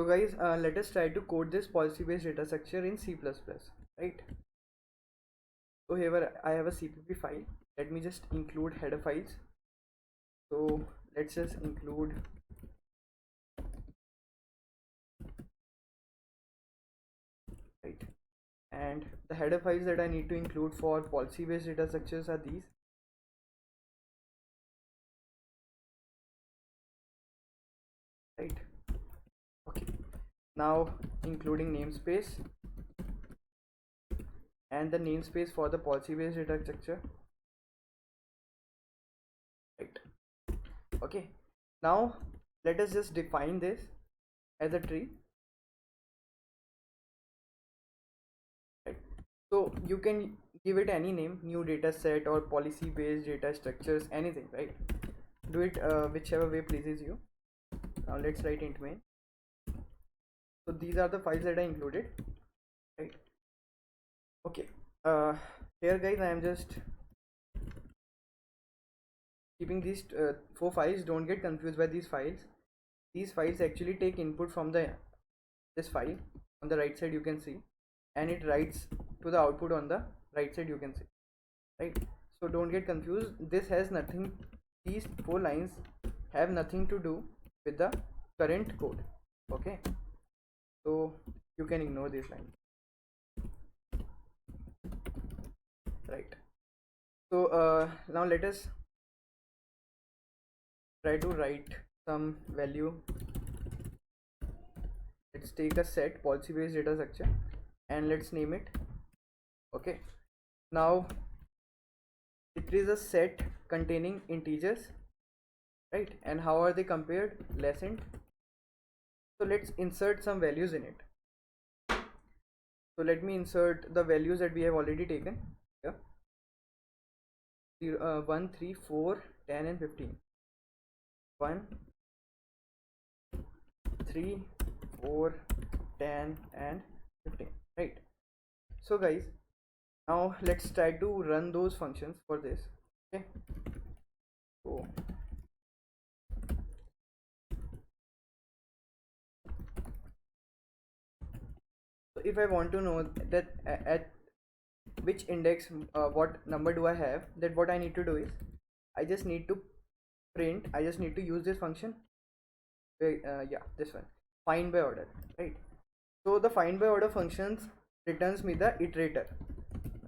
So guys, let us try to code this policy based data structure in C++, right? So here I have a CPP file. Let me just include header files. So let's just include right, and the header files that I need to include for policy based data structures are these. Right. Okay. Now including namespace and the namespace for the policy based data structure. Right. Okay. Now let us just define this as a tree. Right. So you can give it any name, new data set or policy based data structures, anything, right? Do it whichever way pleases you. Now let's write int main. So these are the files that I included, right? Okay. Here guys, I am just keeping these 4 files. Don't get confused by these files. These files actually take input from this file on the right side, you can see, and it writes to the output on the right side, you can see, right? So don't get confused. This has nothing, these 4 lines have nothing to do with the current code. Okay, so you can ignore this line, right? So now let us try to write some value. Let's take a set policy based data structure and let's name it. Okay, now it is a set containing integers, right? And how are they compared? Less int. So let's insert some values in it. So let me insert the values that we have already taken here. 1, 3, 4, 10 and 15. 1, 3, 4, 10 and 15, right? So guys, now let's try to run those functions for this. Okay, so if I want to know that at which index what number do I have, that what I need to do is I just need to use this function, yeah, this one, find by order, right? So the find by order functions returns me the iterator,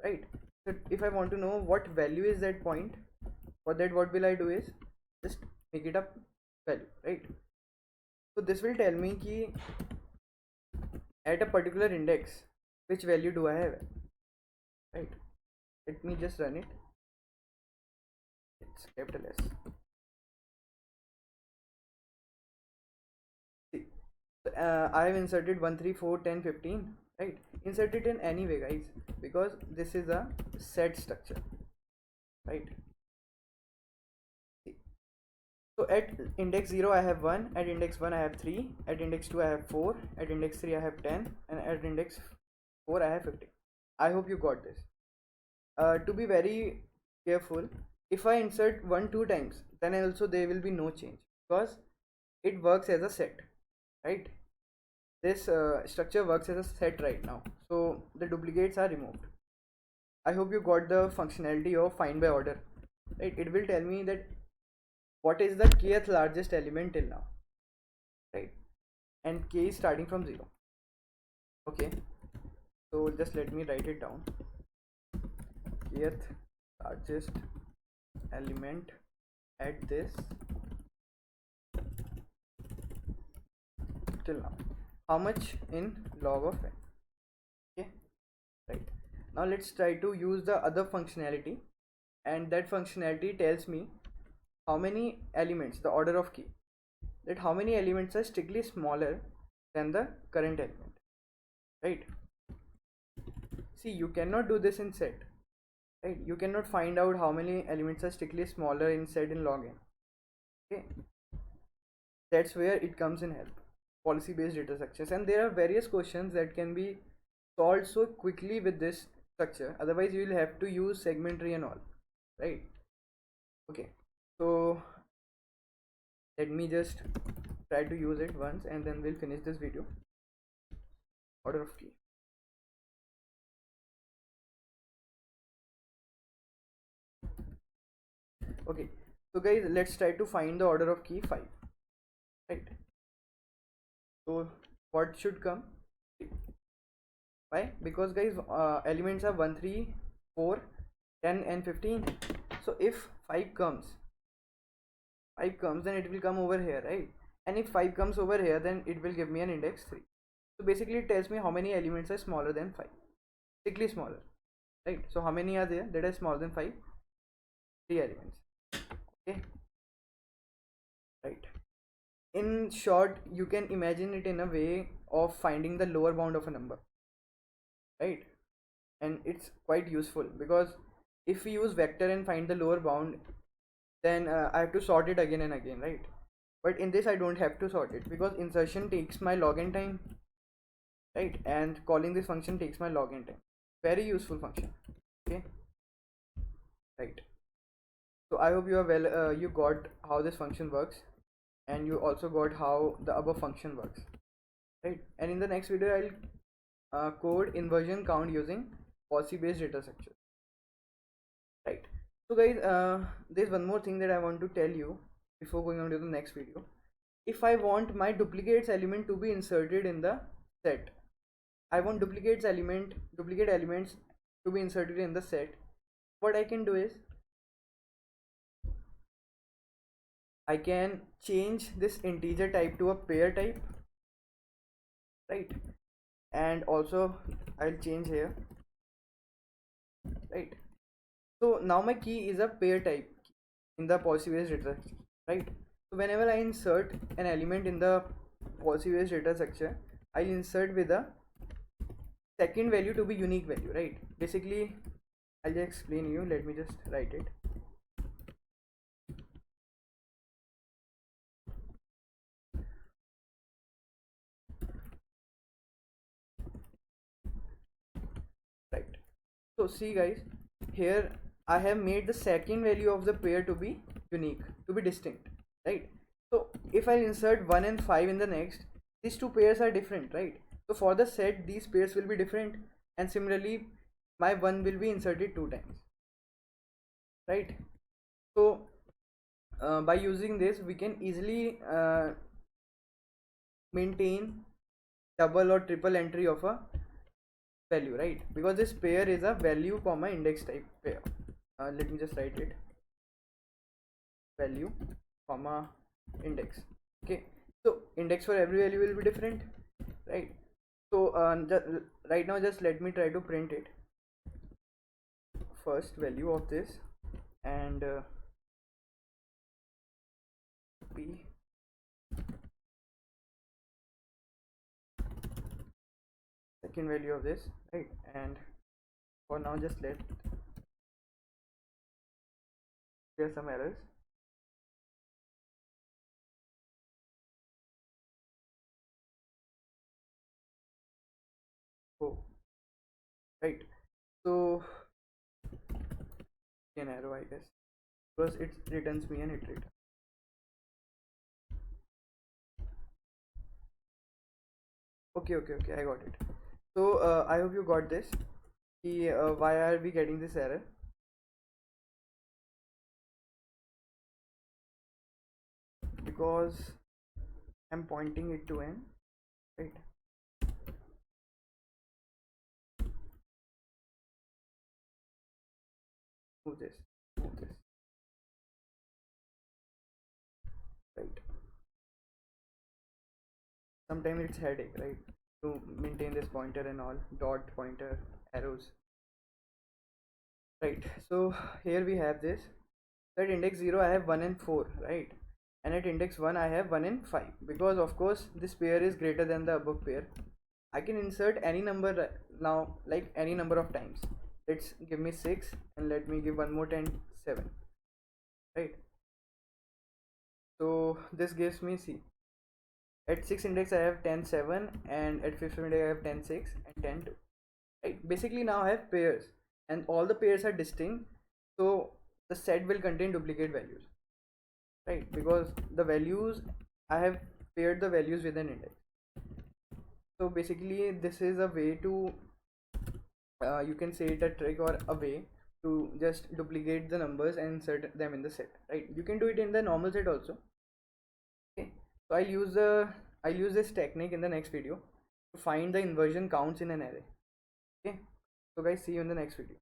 right? So if I want to know what value is that point, for that what will I do is just make it up value, right? So this will tell me ki at a particular index which value do I have, right? Let me just run it. It's capital S. See, I have inserted 1, 3, 4, 10, 15, right? Insert it in any way guys, because this is a set structure, right? See. So at index 0 I have 1, at index 1 I have 3, at index 2 I have 4, at index 3 I have 10, and at index 4 I have 15. I hope you got this. To be very careful, if I insert 1 2 times, then also there will be no change, because it works as a set, right? This structure works as a set right now, so the duplicates are removed. I hope you got the functionality of find by order, right? It will tell me that what is the kth largest element till now, right? And k is starting from 0. Okay, so just let me write it down. Kth largest element at this till now, how much in log of n. Okay, right. Now let's try to use the other functionality, and that functionality tells me how many elements, the order of k, that how many elements are strictly smaller than the current element, right? See, you cannot do this in set, right? You cannot find out how many elements are strictly smaller in set in log n. Okay, that's where it comes in help, policy based data structures. And there are various questions that can be solved so quickly with this structure, otherwise you will have to use segment tree and all, right? Okay, so let me just try to use it once and then we'll finish this video. Order of key. Okay, so guys, let's try to find the order of key 5, right? So what should come? Why? Because guys, elements are 1, 3, 4, 10 and 15. So if 5 comes, then it will come over here, right? And if 5 comes over here, then it will give me an index 3. So basically it tells me how many elements are smaller than 5, strictly smaller, right? So how many are there that are smaller than 5? 3 elements. Okay, right. In short, you can imagine it in a way of finding the lower bound of a number, right? And it's quite useful because if we use vector and find the lower bound, then I have to sort it again and again, right? But in this I don't have to sort it because insertion takes my login time, right? And calling this function takes my login time. Very useful function. Okay, right. So I hope you are well, you got how this function works, and you also got how the above function works, right? And in the next video I'll code inversion count using Posse based data structure, right? So guys, there's one more thing that I want to tell you before going on to the next video. If I want my duplicates element to be inserted in the set, I want duplicate elements to be inserted in the set, what I can do is I can change this integer type to a pair type, right? And also I'll change here, right? So now my key is a pair type in the Posse-based data structure, right? So whenever I insert an element in the Posse-based data structure, I'll insert with a second value to be unique value, right? Basically I'll just explain you. Let me just write it. Right. So see guys, here I have made the second value of the pair to be unique, to be distinct, right? So if I insert 1 and 5 in the next, these two pairs are different, right? So for the set, these pairs will be different, and similarly my 1 will be inserted 2 times, right? So by using this we can easily maintain double or triple entry of a value, right? Because this pair is a value comma index type pair. Let me just write it, value comma index. Okay, so index for every value will be different, right? So right now just let me try to print it. First value of this, and p second value of this, right? And for now just let there are some errors. Oh, right. So an arrow, I guess, because it returns me an iterator. Okay, I got it. So I hope you got this. Why are we getting this error? Because I'm pointing it to n, right? Move this, right? Sometimes it's headache, right, to maintain this pointer and all, dot, pointer, arrows, right? So here we have this. At index 0 I have 1 and 4, right? And at index 1 I have 1 and 5, because of course this pair is greater than the above pair. I can insert any number now, like any number of times. Let's give me 6, and let me give one more 10, 7, right? So this gives me, see, at 6 index I have 10, 7, and at 5th index I have 10, 6 and 10, 2, right? Basically now I have pairs, and all the pairs are distinct, so the set will contain duplicate values, right? Because the values I have paired the values with an index. So basically this is a way to you can say it a trick or a way to just duplicate the numbers and insert them in the set, right? You can do it in the normal set also. Okay, so I'll use this technique in the next video to find the inversion counts in an array. Okay, so guys, see you in the next video.